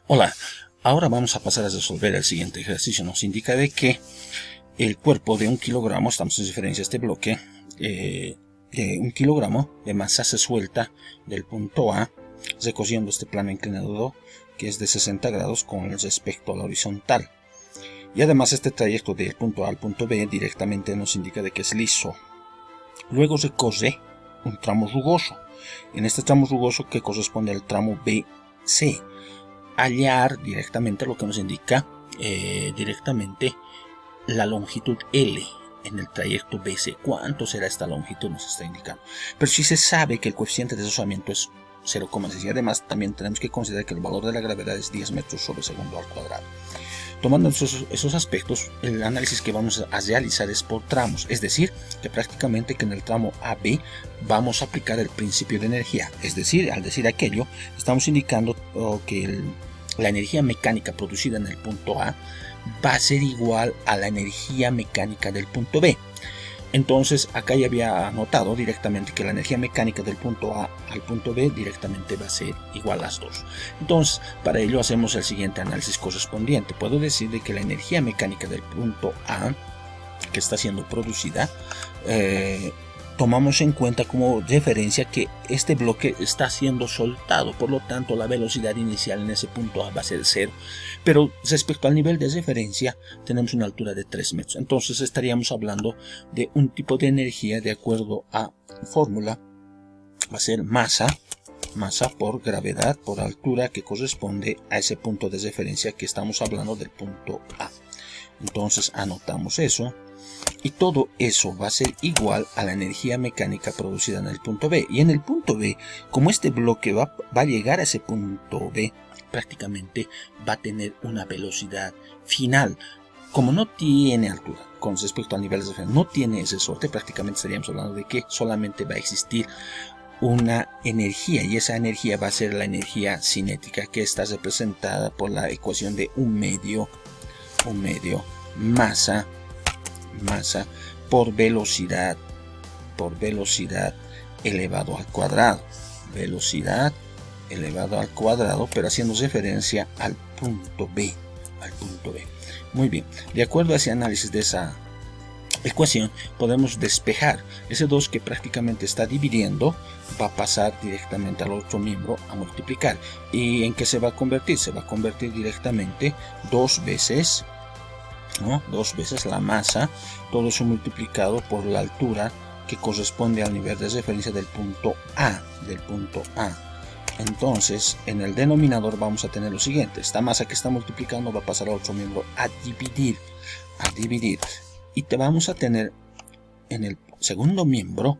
Hola, ahora vamos a pasar a resolver el siguiente ejercicio. Nos indica de que el cuerpo de 1 kilogramo, estamos en referencia a este bloque, de 1 kilogramo de masa se suelta del punto A, recorriendo este plano inclinado que es de 60 grados con respecto a la horizontal. Y además este trayecto del punto A al punto B directamente nos indica de que es liso. Luego recorre un tramo rugoso. En este tramo rugoso que corresponde al tramo BC. Hallar directamente lo que nos indica directamente la longitud L en el trayecto BC. ¿Cuánto será esta longitud? Nos está indicando. Pero si se sabe que el coeficiente de deslizamiento es 0,6 y además también tenemos que considerar que el valor de la gravedad es 10 metros sobre segundo al cuadrado. Tomando esos aspectos, el análisis que vamos a realizar es por tramos, es decir, que prácticamente que en el tramo AB vamos a aplicar el principio de energía, es decir, al decir aquello, estamos indicando que la energía mecánica producida en el punto A va a ser igual a la energía mecánica del punto B. Entonces acá ya había anotado directamente que la energía mecánica del punto A al punto B directamente va a ser igual a las dos. Entonces para ello hacemos el siguiente análisis correspondiente. Puedo decir de que la energía mecánica del punto A que está siendo producida, tomamos en cuenta como referencia que este bloque está siendo soltado, por lo tanto la velocidad inicial en ese punto A va a ser 0, pero respecto al nivel de referencia tenemos una altura de 3 metros, entonces estaríamos hablando de un tipo de energía de acuerdo a fórmula, va a ser masa por gravedad por altura que corresponde a ese punto de referencia que estamos hablando del punto A. Entonces anotamos eso. Y todo eso va a ser igual a la energía mecánica producida en el punto B. Y en el punto B, como este bloque va a llegar a ese punto B, prácticamente va a tener una velocidad final. Como no tiene altura con respecto al nivel de referencia, no tiene ese sorte, prácticamente estaríamos hablando de que solamente va a existir una energía. Y esa energía va a ser la energía cinética, que está representada por la ecuación de un medio masa por velocidad elevado al cuadrado, pero haciendo referencia al punto B. Muy bien, de acuerdo a ese análisis de esa ecuación podemos despejar ese 2 que prácticamente está dividiendo, va a pasar directamente al otro miembro a multiplicar. ¿Y en qué se va a convertir? Se va a convertir directamente dos veces la masa, todo eso multiplicado por la altura que corresponde al nivel de referencia del punto A. Entonces en el denominador vamos a tener lo siguiente: esta masa que está multiplicando va a pasar a otro miembro a dividir, y te vamos a tener en el segundo miembro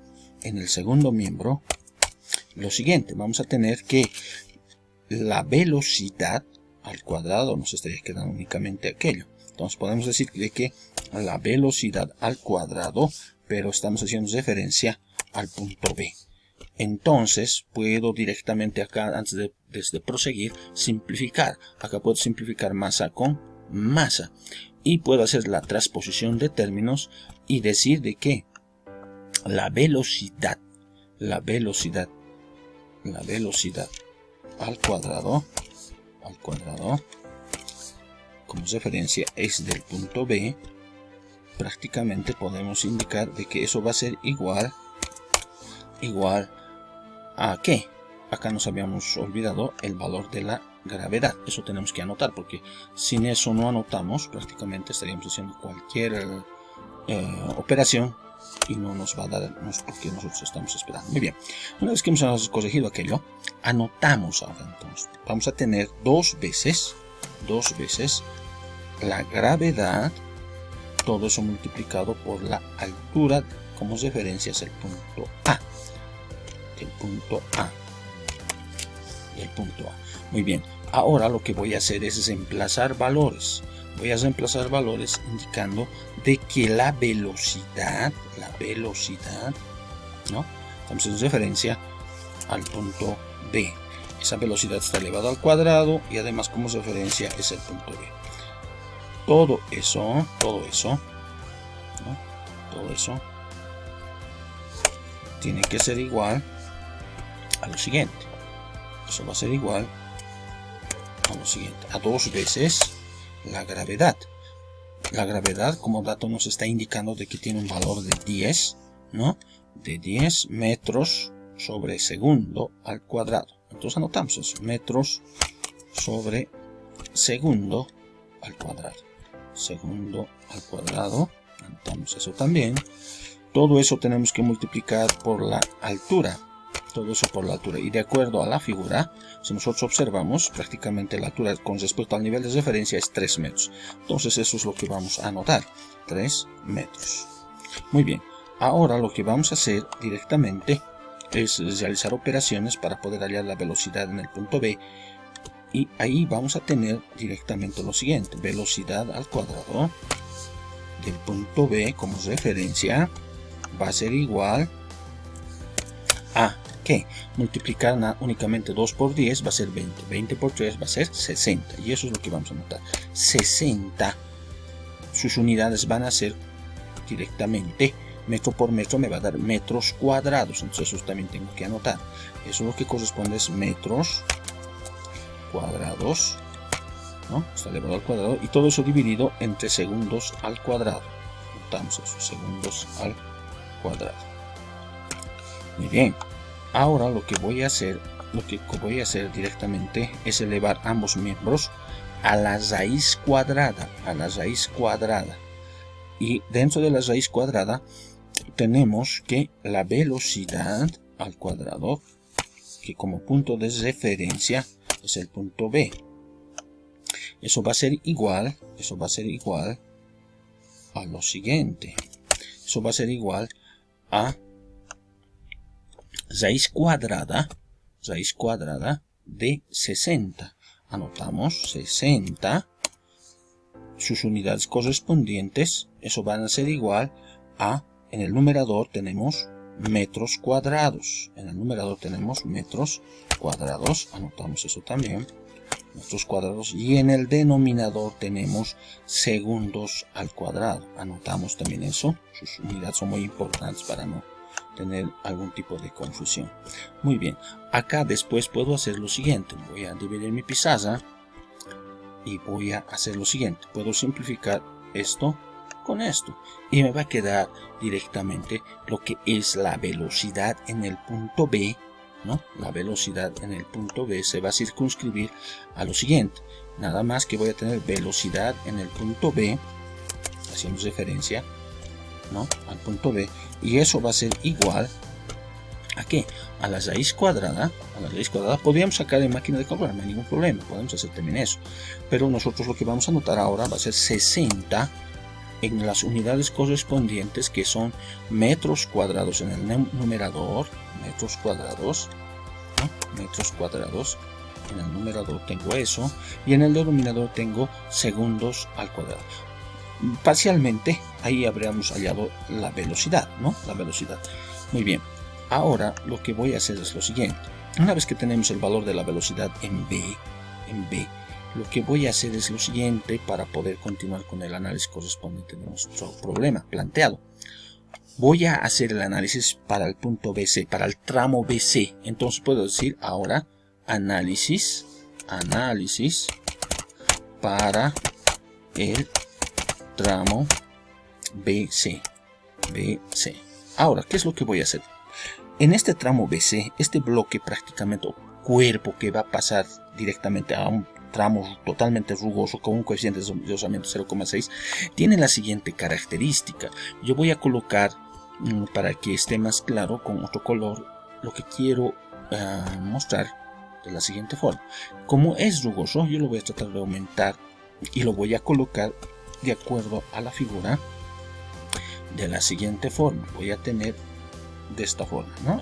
lo siguiente: vamos a tener que la velocidad al cuadrado, nos estaría quedando únicamente aquello. Entonces podemos decir de que la velocidad al cuadrado, pero estamos haciendo referencia al punto B. Entonces puedo directamente acá, antes de proseguir, simplificar. Acá puedo simplificar masa con masa. Y puedo hacer la transposición de términos y decir de que la velocidad al cuadrado como referencia es del punto B, prácticamente podemos indicar de que eso va a ser igual a ¿qué? Acá nos habíamos olvidado el valor de la gravedad. Eso tenemos que anotar, porque sin eso no anotamos, prácticamente estaríamos haciendo cualquier operación y no nos va a dar lo que nosotros estamos esperando. Muy bien, una vez que hemos corregido aquello, anotamos ahora. Entonces vamos a tener dos veces la gravedad, todo eso multiplicado por la altura como referencia es el punto A. Muy bien, ahora lo que voy a hacer es reemplazar valores. Indicando de que la velocidad, ¿no? Estamos en referencia al punto B. Esa velocidad está elevada al cuadrado y además como referencia es el punto B. Todo eso tiene que ser igual a lo siguiente. Eso va a ser igual a lo siguiente, a 2 veces la gravedad. La gravedad como dato nos está indicando de que tiene un valor de 10, ¿no? De 10 metros sobre segundo al cuadrado. Entonces anotamos eso, metros sobre segundo al cuadrado. Segundo al cuadrado, anotamos eso también. Todo eso tenemos que multiplicar por la altura. Todo eso por la altura. Y de acuerdo a la figura, si nosotros observamos, prácticamente la altura con respecto al nivel de referencia es 3 metros. Entonces eso es lo que vamos a anotar. 3 metros. Muy bien. Ahora lo que vamos a hacer directamente es realizar operaciones para poder hallar la velocidad en el punto B. Y ahí vamos a tener directamente lo siguiente. Velocidad al cuadrado del punto B como referencia va a ser igual a que multiplicar únicamente 2 por 10 va a ser 20. 20 por 3 va a ser 60. Y eso es lo que vamos a notar. 60. Sus unidades van a ser directamente metro por metro, me va a dar metros cuadrados. Entonces eso también tengo que anotar. Eso lo que corresponde es metros cuadrados, ¿no? Está elevado al cuadrado. Y todo eso dividido entre segundos al cuadrado. Notamos eso, segundos al cuadrado. Muy bien. Ahora lo que voy a hacer directamente es elevar ambos miembros a la raíz cuadrada, y dentro de la raíz cuadrada tenemos que la velocidad al cuadrado, que como punto de referencia es el punto B, eso va a ser igual a lo siguiente. Eso va a ser igual a raíz cuadrada de 60. Anotamos 60. Sus unidades correspondientes, eso van a ser igual a, en el numerador tenemos metros cuadrados. Anotamos eso también. Metros cuadrados. Y en el denominador tenemos segundos al cuadrado. Anotamos también eso. Sus unidades son muy importantes para no tener algún tipo de confusión. Muy bien, acá después puedo hacer lo siguiente. Voy a dividir mi pizarra y voy a hacer lo siguiente. Puedo simplificar esto con esto y me va a quedar directamente lo que es la velocidad en el punto B, ¿no? La velocidad en el punto B se va a circunscribir a lo siguiente. Nada más que voy a tener velocidad en el punto B, haciendo referencia, ¿no?, al punto B, y eso va a ser igual a ¿qué? A la raíz cuadrada. Podríamos sacar en máquina de calcular, no hay ningún problema, podemos hacer también eso, pero nosotros lo que vamos a anotar ahora va a ser 60 en las unidades correspondientes, que son metros cuadrados en el numerador, metros cuadrados, ¿no? Metros cuadrados. En el numerador tengo eso, y en el denominador tengo segundos al cuadrado. Parcialmente ahí habríamos hallado la velocidad, ¿no? La velocidad. Muy bien. Ahora lo que voy a hacer es lo siguiente. Una vez que tenemos el valor de la velocidad en B, lo que voy a hacer es lo siguiente para poder continuar con el análisis correspondiente de nuestro problema planteado. Voy a hacer el análisis para el punto BC, para el tramo BC. Entonces puedo decir ahora análisis para el tramo BC. Ahora, ¿qué es lo que voy a hacer? En este tramo BC, este bloque prácticamente, o cuerpo que va a pasar directamente a un tramo totalmente rugoso con un coeficiente de rozamiento 0,6, tiene la siguiente característica. Yo voy a colocar, para que esté más claro con otro color, lo que quiero mostrar de la siguiente forma. Como es rugoso, yo lo voy a tratar de aumentar y lo voy a colocar de acuerdo a la figura de la siguiente forma. Voy a tener de esta forma, ¿no?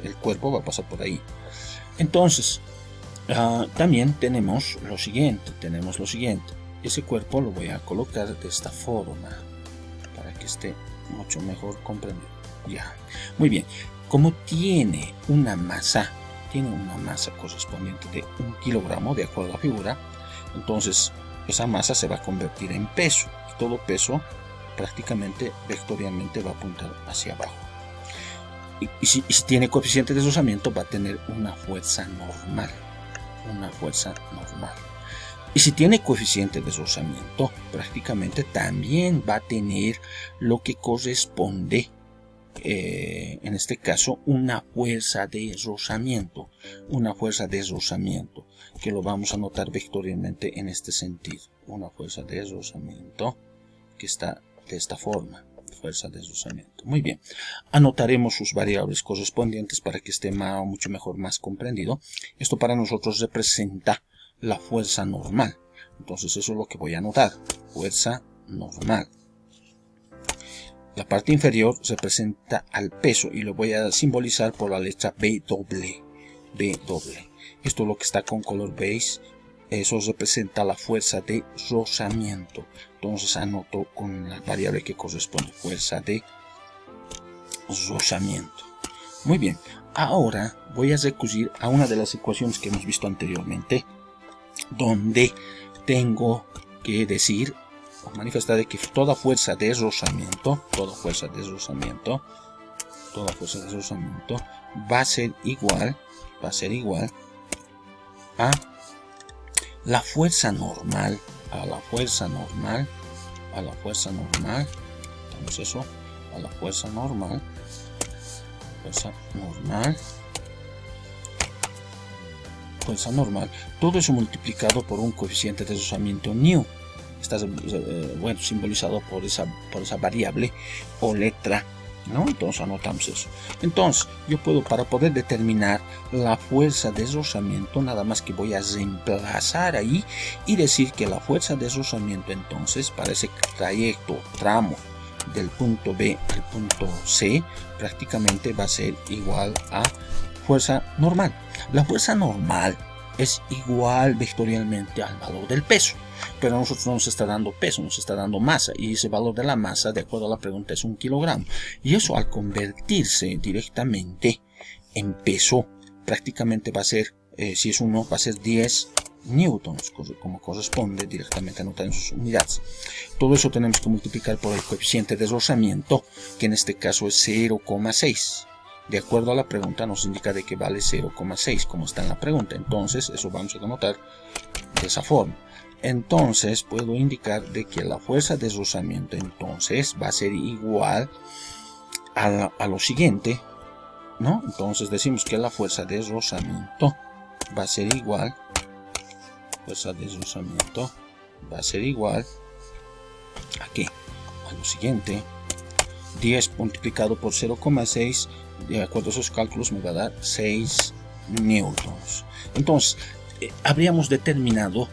El cuerpo va a pasar por ahí. Entonces también tenemos lo siguiente. Ese cuerpo lo voy a colocar de esta forma para que esté mucho mejor comprendido. Ya, muy bien. Como tiene una masa correspondiente de 1 kilogramo, de acuerdo a la figura, entonces esa masa se va a convertir en peso, y todo peso prácticamente vectorialmente va a apuntar hacia abajo. Y si tiene coeficiente de rozamiento, va a tener una fuerza normal. una fuerza normal. Y si tiene coeficiente de rozamiento, prácticamente también va a tener lo que corresponde, en este caso, una fuerza de rozamiento. Una fuerza de rozamiento, que lo vamos a notar vectorialmente en este sentido. Una fuerza de rozamiento que está de esta forma. Fuerza de rozamiento. Muy bien. Anotaremos sus variables correspondientes para que esté mucho mejor, más comprendido. Esto para nosotros representa la fuerza normal. Entonces eso es lo que voy a anotar. Fuerza normal. La parte inferior representa al peso y lo voy a simbolizar por la letra B doble. B doble. Esto es lo que está con color beige. Eso representa la fuerza de rozamiento. Entonces anoto con la variable que corresponde. Fuerza de rozamiento. Muy bien. Ahora voy a recurrir a una de las ecuaciones que hemos visto anteriormente, donde tengo que decir o manifestar de que toda fuerza de rozamiento va a ser igual a la fuerza normal, entonces eso, a la fuerza normal, todo eso multiplicado por un coeficiente de rozamiento nu. Está simbolizado por esa variable o letra, ¿no? Entonces anotamos eso. Entonces yo puedo, para poder determinar la fuerza de rozamiento, nada más que voy a reemplazar ahí y decir que la fuerza de rozamiento, entonces, para ese trayecto, tramo del punto B al punto C, prácticamente va a ser igual a fuerza normal. La fuerza normal es igual vectorialmente al valor del peso, pero a nosotros no nos está dando peso, nos está dando masa, y ese valor de la masa, de acuerdo a la pregunta, es 1 kilogramo, y eso, al convertirse directamente en peso, prácticamente va a ser, si es 1, va a ser 10 newtons, como corresponde directamente anotar en sus unidades. Todo eso tenemos que multiplicar por el coeficiente de rozamiento, que en este caso es 0,6. De acuerdo a la pregunta nos indica de que vale 0,6, como está en la pregunta. Entonces eso vamos a denotar de esa forma. Entonces puedo indicar de que la fuerza de rozamiento entonces va a ser igual a lo siguiente, ¿no? Entonces decimos que la fuerza de rozamiento va a ser igual, ¿a qué? A lo siguiente. 10 multiplicado por 0,6, de acuerdo a esos cálculos, me va a dar 6 newtons. Entonces, habríamos determinado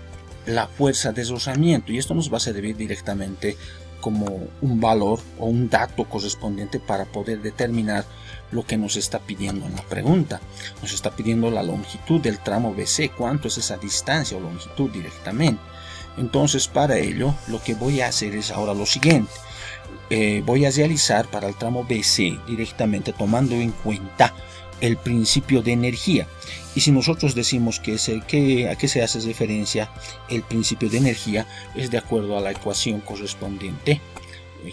la fuerza de rozamiento, y esto nos va a servir directamente como un valor o un dato correspondiente para poder determinar lo que nos está pidiendo en la pregunta. Nos está pidiendo la longitud del tramo BC, cuánto es esa distancia o longitud directamente. Entonces, para ello, lo que voy a hacer es ahora lo siguiente. Voy a realizar para el tramo BC directamente tomando en cuenta el principio de energía. Y si nosotros decimos que a qué se hace referencia el principio de energía, es de acuerdo a la ecuación correspondiente,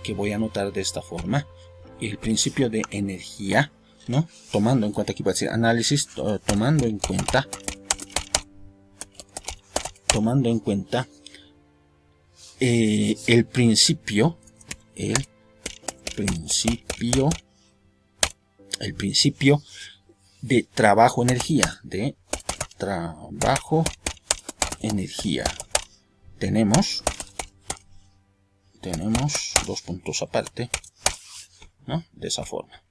que voy a anotar de esta forma. El principio de energía, ¿no? Tomando en cuenta, aquí va a decir análisis, tomando en cuenta el principio de trabajo-energía, tenemos dos puntos aparte, ¿no? De esa forma.